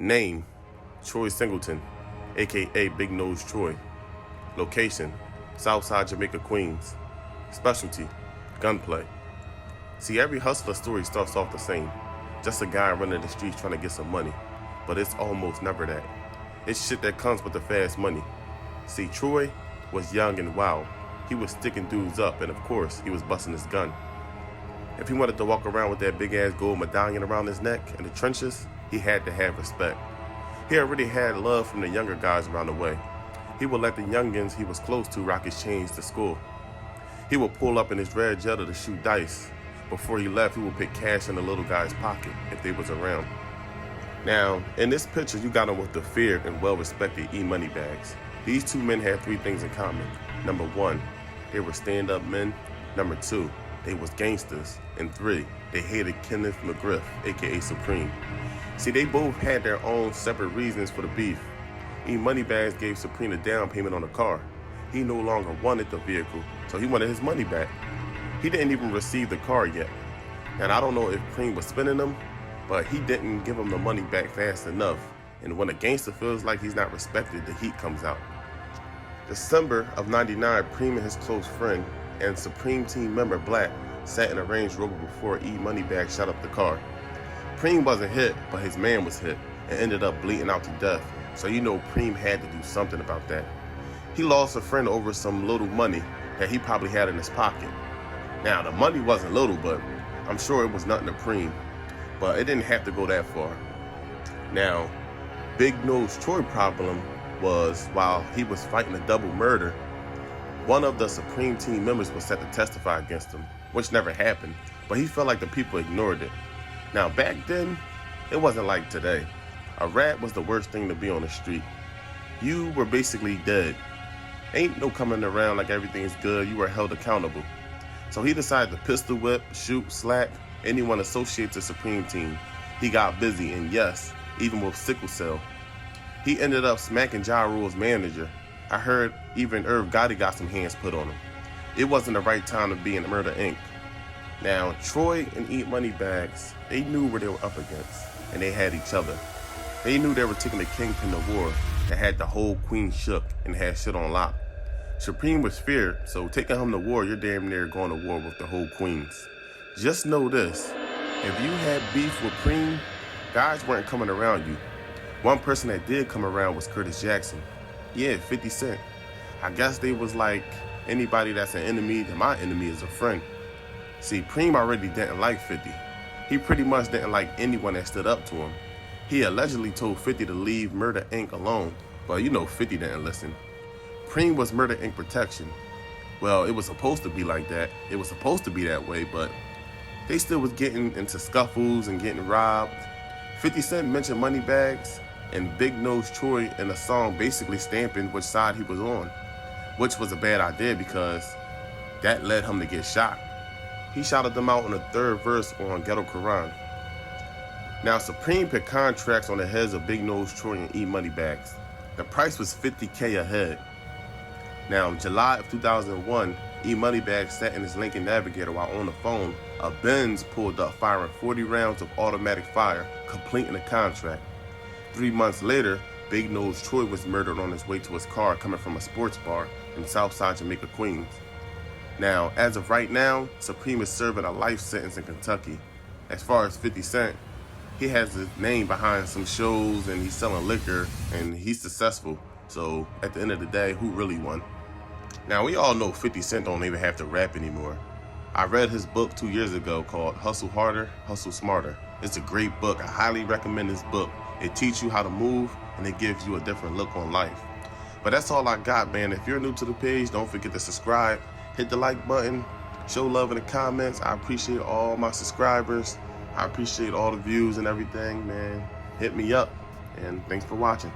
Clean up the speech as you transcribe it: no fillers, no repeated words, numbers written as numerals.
Name, Troy Singleton, aka Big Nose Troy. Location, Southside Jamaica, Queens. Specialty, gunplay. See, every hustler story starts off the same. Just a guy running the streets trying to get some money. But it's almost never that. It's shit that comes with the fast money. See, Troy was young and wild. He was sticking dudes up, and of course, he was busting his gun. If he wanted to walk around with that big-ass gold medallion around his neck in the trenches, he had to have respect. He already had love from the younger guys around the way. He would let the youngins he was close to rock his chains to school. He would pull up in his red Jetta to shoot dice. Before he left, he would put cash in the little guy's pocket if they was around. Now, in this picture, you got him with the feared and well-respected E-Moneybags. These two men had three things in common. Number one, they were stand-up men. Number two, they was gangsters. And three, they hated Kenneth McGriff, aka Supreme. See, they both had their own separate reasons for the beef. E-Moneybags gave Supreme a down payment on a car. He no longer wanted the vehicle, so he wanted his money back. He didn't even receive the car yet. And I don't know if Preem was spending them, but he didn't give him the money back fast enough. And when a gangster feels like he's not respected, the heat comes out. December of '99, Preem and his close friend and Supreme team member Black sat in a Range Rover before E-Moneybags shot up the car. Preem wasn't hit, but his man was hit and ended up bleeding out to death. So you know Preem had to do something about that. He lost a friend over some little money that he probably had in his pocket. Now, the money wasn't little, but I'm sure it was nothing to Preem. But it didn't have to go that far. Now, Big Nose Troy problem was while he was fighting a double murder, one of the Supreme team members was set to testify against him, which never happened, but he felt like the people ignored it. Now, back then, it wasn't like today. A rat was the worst thing to be on the street. You were basically dead. Ain't no coming around like everything's good, you were held accountable. So he decided to pistol whip, shoot, slap anyone associated to the Supreme team. He got busy, and yes, even with sickle cell. He ended up smacking Ja Rule's manager. I heard even Irv Gotti got some hands put on him. It wasn't the right time to be in Murder Inc. Now, Troy and E-Moneybags, they knew where they were up against, and they had each other. They knew they were taking the kingpin to war that had the whole queen shook and had shit on lock. Supreme was feared, so taking him to war, you're damn near going to war with the whole queens. Just know this, if you had beef with Preem, guys weren't coming around you. One person that did come around was Curtis Jackson. Yeah, 50 Cent. I guess they was like, anybody that's an enemy, then my enemy is a friend. See, Preem already didn't like 50. He pretty much didn't like anyone that stood up to him. He allegedly told 50 to leave Murder Inc. alone, but you know 50 didn't listen. Preem was Murder Inc. protection. Well, it was supposed to be like that. It was supposed to be that way, but they still was getting into scuffles and getting robbed. 50 Cent mentioned Moneybags and Big Nose Troy in a song basically stamping which side he was on, which was a bad idea because that led him to get shot. He shouted them out in the third verse on Ghetto Quran. Now, Supreme put contracts on the heads of Big Nose Troy and E-Moneybags. The price was $50K a head. Now, in July of 2001, E-Moneybags sat in his Lincoln Navigator while on the phone. A Benz pulled up firing 40 rounds of automatic fire, completing the contract. 3 months later, Big Nose Troy was murdered on his way to his car coming from a sports bar in Southside Jamaica, Queens. Now, as of right now, Supreme is serving a life sentence in Kentucky. As far as 50 Cent, he has his name behind some shows and he's selling liquor and he's successful. So at the end of the day, who really won? Now, we all know 50 Cent don't even have to rap anymore. I read his book 2 years ago called Hustle Harder, Hustle Smarter. It's a great book. I highly recommend this book. It teaches you how to move and it gives you a different look on life. But that's all I got, man. If you're new to the page, don't forget to subscribe. Hit the like button. Show love in the comments. I appreciate all my subscribers. I appreciate all the views and everything, man. Hit me up, and thanks for watching.